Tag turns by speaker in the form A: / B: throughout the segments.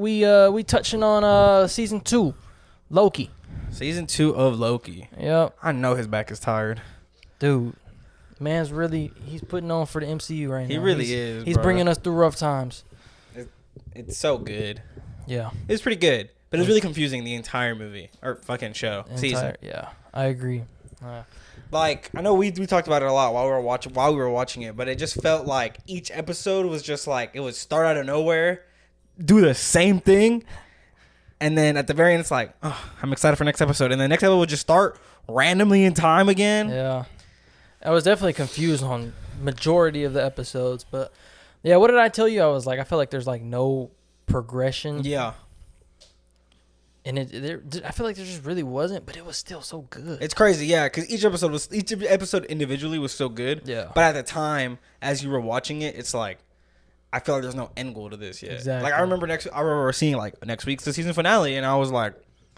A: We touching on season 2, Loki.
B: Season 2 of Loki.
A: Yep.
B: I know his back is tired.
A: Dude, man's he's putting on for the MCU right now.
B: He really is.
A: He's bringing us through rough times.
B: It's so good.
A: Yeah.
B: It's pretty good, but it's really confusing the entire movie or fucking show season.
A: Yeah, I agree.
B: Like, I know we talked about it a lot while we were watching it, but it just felt like each episode was just like it would start out of nowhere, do the same thing, and then at the very end it's like, oh, I'm excited for next episode, and the next episode would just start randomly in time again.
A: Yeah, I was definitely confused on majority of the episodes, but yeah, what did I tell you? I felt like there's like no progression.
B: Yeah.
A: And I feel like there just really wasn't, but it was still so good.
B: It's crazy, yeah, because each episode individually was so good.
A: Yeah.
B: But at the time, as you were watching it, it's like, I feel like there's no end goal to this yet.
A: Exactly.
B: Like I remember seeing like next week's the season finale, and I was like,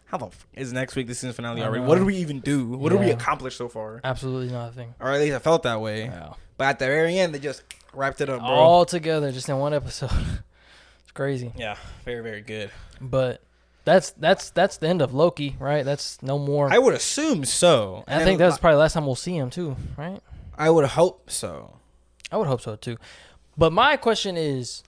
B: how the is next week the season finale already? What did we even do? What did we accomplish so far?
A: Absolutely nothing.
B: Or at least I felt that way.
A: Yeah.
B: But at the very end, they just wrapped it up, bro.
A: All together, just in one episode. It's crazy.
B: Yeah, very, very good.
A: But that's the end of Loki, right? That's no more.
B: I would assume so.
A: I think that's probably the last time we'll see him too, right?
B: I would hope so.
A: I would hope so too. But my question is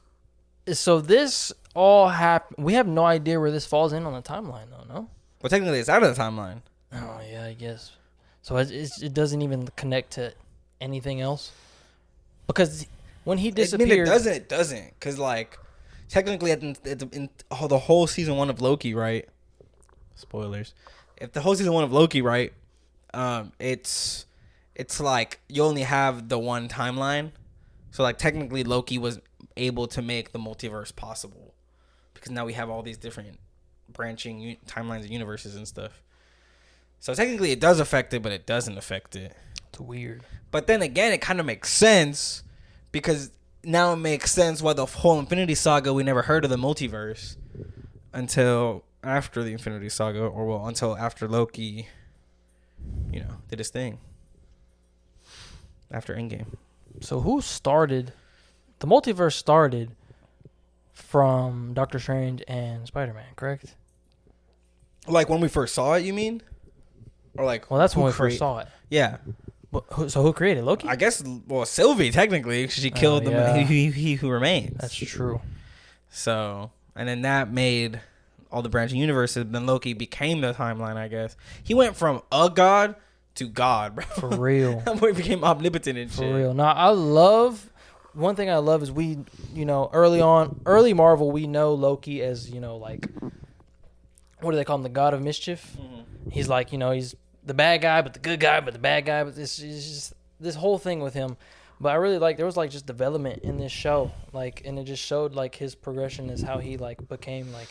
A: so this all happened. We have no idea where this falls in on the timeline, though. No.
B: Well, technically, it's out of the timeline.
A: Oh yeah, I guess. So it doesn't even connect to anything else because when he disappeared,
B: it doesn't, because like technically in the whole season 1 of Loki, right? Spoilers. If the whole season 1 of Loki, right? It's like you only have the one timeline, so like technically Loki was able to make the multiverse possible because now we have all these different branching timelines and universes and stuff. So technically it does affect it, but it doesn't affect it.
A: It's weird.
B: But then again, it kind of makes sense because now it makes sense why the whole Infinity Saga, we never heard of the multiverse until after the Infinity Saga, or well, until after Loki, did his thing. After Endgame.
A: So the multiverse started from Doctor Strange and Spider-Man, correct?
B: Like when we first saw it, you mean? Or like,
A: well, that's when we first saw it.
B: Yeah.
A: So who created Loki?
B: I guess, well, Sylvie, technically, because she killed he who remains.
A: That's true.
B: So, and then that made all the branching universes. Then Loki became the timeline, I guess. He went from a god to God, bro.
A: For real.
B: That boy became omnipotent and shit.
A: For real. Now, one thing I love is we, early Marvel, we know Loki as, like, what do they call him? The god of mischief. Mm-hmm. He's like, he's the bad guy, but the good guy, but the bad guy. But it's just this whole thing with him. But I really there was like just development in this show, like, and it just showed like his progression is how he like became like,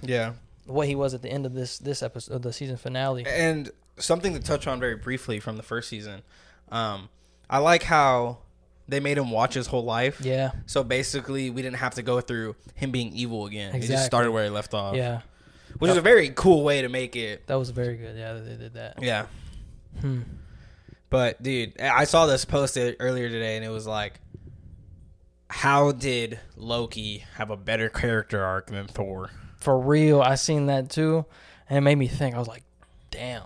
B: yeah,
A: what he was at the end of this episode of the season finale.
B: And something to touch on very briefly from the first season, I like how they made him watch his whole life. Yeah. So basically, we didn't have to go through him being evil again. Exactly. It just started where he left off. Yeah. Which is a very cool way to make it.
A: That was very good. Yeah, they did that.
B: Yeah. But, dude, I saw this posted earlier today, and it was like, how did Loki have a better character arc than Thor?
A: For real. I seen that, too. And it made me think. I was like, damn.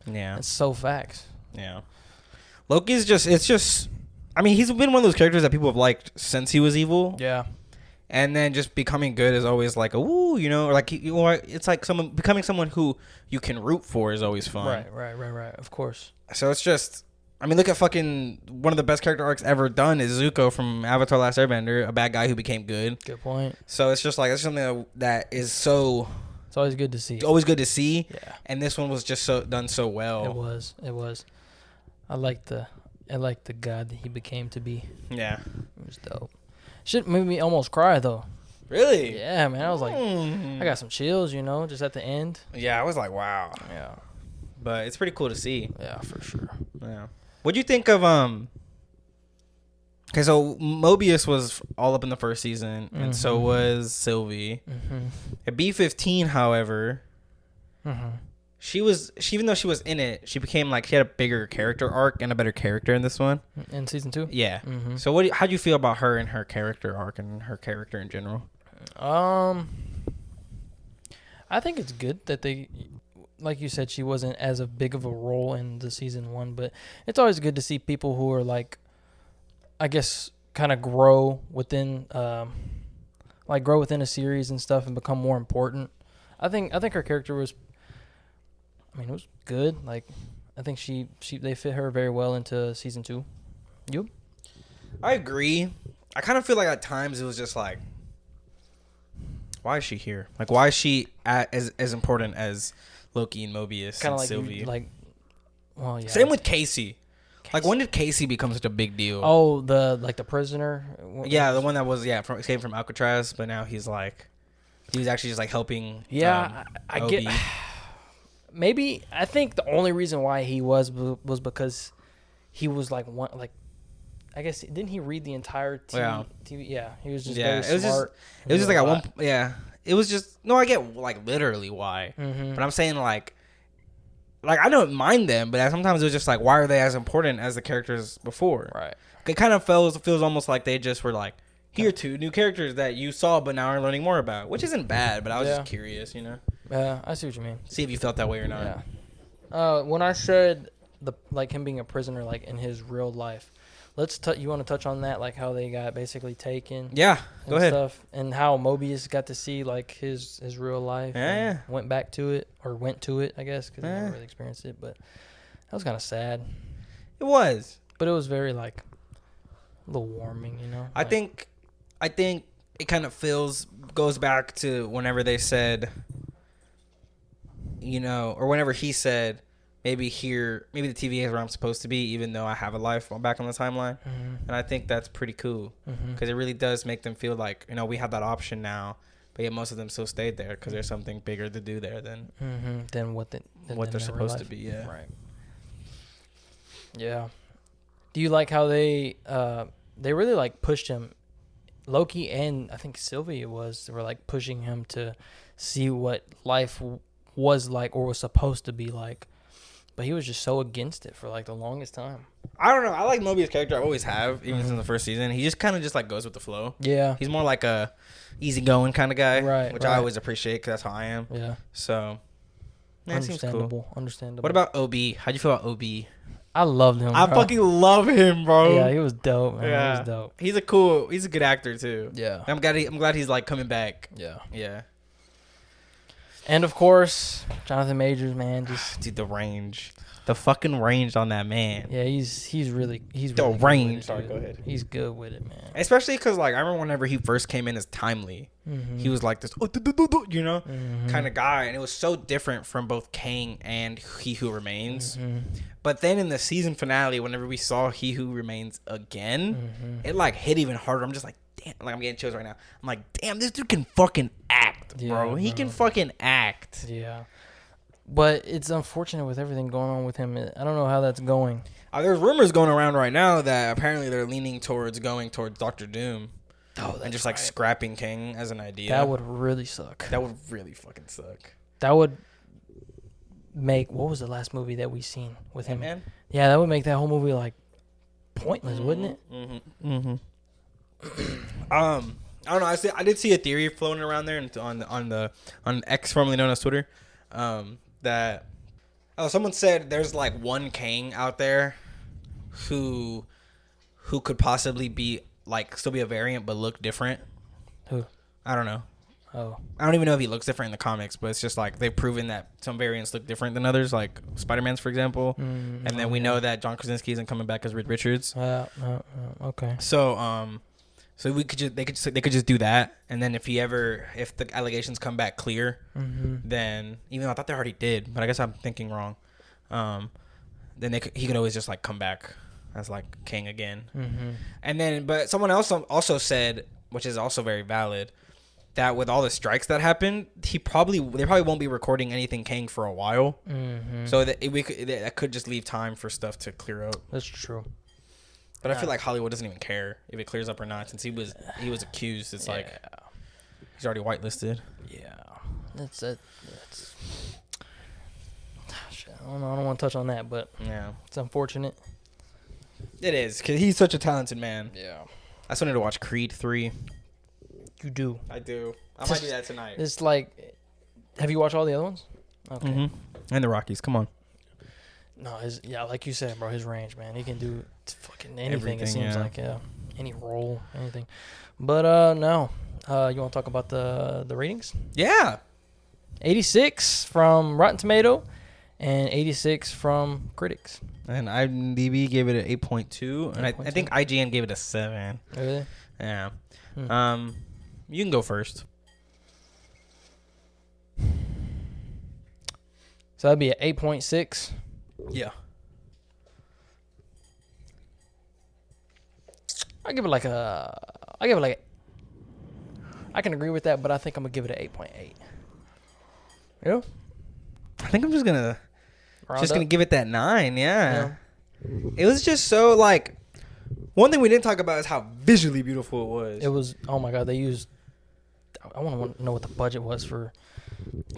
A: Yeah. It's so facts.
B: Yeah. Loki's he's been one of those characters that people have liked since he was evil. Yeah. And then just becoming good is always like or like it's like becoming someone who you can root for is always fun.
A: Right. Of course.
B: So it's just, look at fucking one of the best character arcs ever done is Zuko from Avatar: Last Airbender, a bad guy who became good.
A: Good point.
B: So it's just like it's something that is so.
A: It's always good to see.
B: Always good to see. Yeah. And this one was just done so well.
A: It was. I like the god that he became to be. Yeah. It was dope. Shit made me almost cry, though.
B: Really?
A: Yeah, man. I was like, I got some chills, just at the end.
B: Yeah, I was like, wow. Yeah. But it's pretty cool to see.
A: Yeah, for sure.
B: Yeah. What'd you think of, okay, so Mobius was all up in the first season, and so was Sylvie. Mm-hmm. At B-15, however, even though she was in it, she became like, she had a bigger character arc and a better character in this one.
A: In season 2?
B: Yeah. Mm-hmm. So how'd you feel about her and her character arc and her character in general?
A: I think it's good that they, like you said, she wasn't as a big of a role in the season 1, but it's always good to see people who are like, I guess, kind of grow within a series and stuff and become more important. I think her character was, it was good. Like, I think they fit her very well into season 2. You?
B: I agree. I kind of feel like at times it was just like, why is she here? Like, why is she as important as Loki and Mobius and
A: Like
B: Sylvie?
A: Well, yeah.
B: Same with Casey. Like, when did Casey become such a big deal?
A: Oh, the prisoner.
B: Yeah, the one that was escaped from Alcatraz, but now he was actually just like helping.
A: Yeah, I get. Maybe I think the only reason why he was because he was like one like. I guess didn't he read the entire TV? Yeah, he was just very smart.
B: It was just like at one. Yeah, it was just no. I get like literally why, but I'm saying like I don't mind them, but sometimes it was just like, why are they as important as the characters before?
A: Right.
B: It kind of feels almost like they just were like, here are 2 new characters that you saw but now are learning more about, which isn't bad. But I was just curious,
A: Yeah, I see what you mean.
B: See if you felt that way or not.
A: Yeah. When I said him being a prisoner like in his real life. You want to touch on that, like how they got basically taken?
B: Yeah, go ahead.
A: Stuff, and how Mobius got to see like his real life.
B: Yeah.
A: Went to it, I guess, because he never really experienced it. But that was kind of sad.
B: It was,
A: but it was very like a little warming,
B: I think it kind of goes back to whenever they said, or whenever he said, maybe the TVA is where I'm supposed to be, even though I have a life back on the timeline. And I think that's pretty cool because it really does make them feel like, we have that option now, but yet most of them still stayed there because there's something bigger to do there than
A: what
B: they're supposed to be. Yeah.
A: Right. Yeah. Do you like how they really like pushed him, Loki and I think Sylvie they were like pushing him to see what life was like or was supposed to be like. But he was just so against it for like the longest time.
B: I don't know. I like Mobius' character. I always have, even since the first season. He just kind of just like goes with the flow.
A: Yeah.
B: He's more like a easygoing kind of guy,
A: right?
B: Which I always appreciate because that's how I am.
A: Yeah.
B: So,
A: understandable.
B: Cool.
A: Understandable.
B: What about OB? How'd you feel about OB?
A: I loved him.
B: I fucking love him, bro.
A: Yeah, he was dope, man. Yeah. He was dope.
B: He's a good actor too.
A: Yeah.
B: I'm glad he's like coming back.
A: Yeah.
B: Yeah.
A: And of course, Jonathan Majors, man,
B: dude, the range. The fucking range on that man.
A: Yeah, he's really
B: the range. Sorry, go ahead.
A: He's good with it, man.
B: Especially because like I remember whenever he first came in as Timely, he was like this, kind of guy, and it was so different from both Kang and He Who Remains. But then in the season finale, whenever we saw He Who Remains again, it like hit even harder. I'm just like, damn, like I'm getting chills right now. I'm like, damn, this dude can fucking act, bro. He can fucking act.
A: Yeah. But it's unfortunate with everything going on with him. I don't know how that's going.
B: There's rumors going around right now that apparently they're leaning towards Doctor Doom. And just like scrapping King as an idea.
A: That would really suck.
B: That would really fucking suck.
A: That would make, what was the last movie that we seen with him?
B: Man?
A: Yeah, that would make that whole movie like pointless, wouldn't it?
B: I don't know. I did see a theory floating around there on X, formerly known as Twitter. That someone said there's like one Kang out there who could possibly be like still be a variant but look different.
A: Who?
B: I don't know.
A: Oh.
B: I don't even know if he looks different in the comics, but it's just like they've proven that some variants look different than others, like Spider-Man's, for example. And then we know that John Krasinski isn't coming back as Reed Richards.
A: Okay.
B: So they could just do that, and then if the allegations come back clear, then even though I thought they already did, but I guess I'm thinking wrong. Then he could always just like come back as like King again, and then but someone else also said, which is also very valid, that with all the strikes that happened, they probably won't be recording anything King for a while, so that could just leave time for stuff to clear up.
A: That's true.
B: But I feel like Hollywood doesn't even care if it clears up or not, since he was accused. It's like he's already whitelisted.
A: Yeah, that's shit, I don't want to touch on that, but
B: yeah,
A: it's unfortunate.
B: It is because he's such a talented man.
A: Yeah,
B: I still need to watch Creed 3.
A: You do.
B: I do. I might do that tonight.
A: It's like, have you watched all the other ones? Okay.
B: Mm-hmm. And the Rockies. Come on.
A: No, like you said, bro, his range, man. He can do fucking anything. It
B: Everything,
A: seems
B: yeah.
A: like, any role, anything. But no, you want to talk about the ratings?
B: Yeah.
A: 86 from Rotten Tomato, and 86 from critics.
B: And IMDb gave it an 8.2, and I think IGN gave it a 7.
A: Really?
B: Yeah. You can go first.
A: So that'd be an 8.6.
B: Yeah.
A: I give it like I can agree with that, but I think I'm gonna give it an 8.8. Yeah.
B: I think I'm just gonna give it that 9. Yeah.
A: Yeah.
B: It was just so like. One thing we didn't talk about is how visually beautiful it was.
A: It was. Oh my god, they used. I want to know what the budget was for.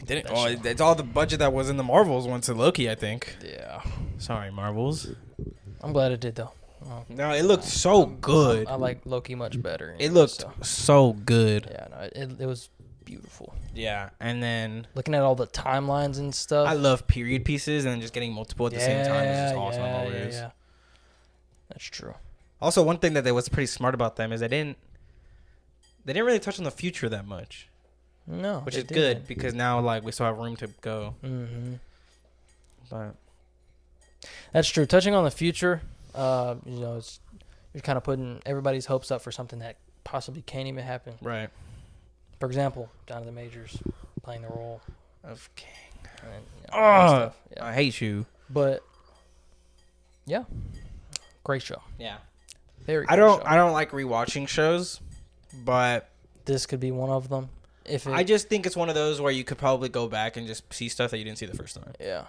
B: Didn't. Oh, it's all the budget that was in the Marvels went to Loki, I think.
A: Yeah.
B: Sorry, Marvels.
A: I'm glad it did though. Oh,
B: No, it looked so good.
A: I like Loki much better.
B: It looked so good.
A: Yeah, no, it was beautiful.
B: Yeah, and then
A: Looking at all the timelines and stuff.
B: I love period pieces, and just getting multiple at the same time is just awesome. Always.
A: Yeah. That's true.
B: Also, one thing that was pretty smart about them is they didn't really touch on the future that much.
A: No,
B: which
A: they
B: is
A: didn't.
B: good because now like we still have room to go.
A: Mm-hmm.
B: But
A: That's true. Touching on the future, you're kind of putting everybody's hopes up for something that possibly can't even happen.
B: right.
A: For example, Jonathan Majors playing the role
B: Of King.
A: and
B: Oh,
A: yeah.
B: I hate you.
A: But yeah, great show.
B: Yeah.
A: Very.
B: I
A: good
B: don't
A: show.
B: like rewatching shows, but
A: This could be one of them.
B: I just think it's one of those where you could probably go back and just see stuff that you didn't see the first time.
A: Yeah.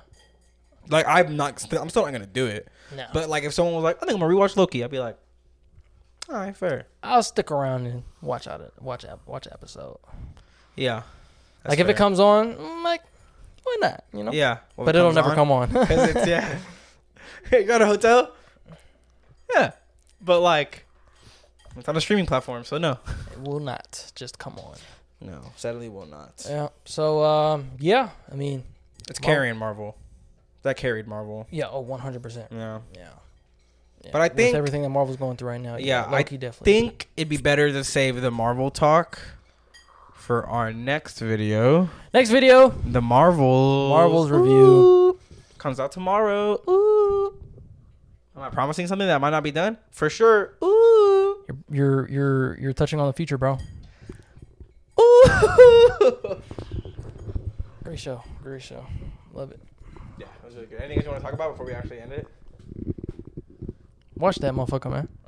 B: Like I'm still not gonna do it.
A: No.
B: But like if someone was like, I think I'm gonna rewatch Loki, I'd be like, all right, fair.
A: I'll stick around and watch episode.
B: Yeah.
A: Like if it comes on, like why not? You know.
B: Yeah. Well,
A: But it'll never come on.
B: 'Cause it's, yeah. Hey, you got a hotel? Yeah. But like, it's on a streaming platform, so no.
A: It will not just come on.
B: No, sadly will not.
A: Yeah. So yeah. I mean,
B: It's carrying Marvel. That carried Marvel.
A: yeah. Oh, 100%.
B: Yeah.
A: Yeah.
B: But I think
A: with everything that Marvel's going through right now,
B: Yeah,
A: Loki definitely.
B: think it'd be better to save the Marvel talk for our next video.
A: Next video,
B: The Marvels
A: review
B: comes out tomorrow. Ooh. Am I promising something that might not be done? For sure. Ooh.
A: You're touching on the future, bro.
B: Ooh.
A: Great show. Love it.
B: Yeah, that was really good. Anything else you want to talk about before we actually end it?
A: Watch that motherfucker, man.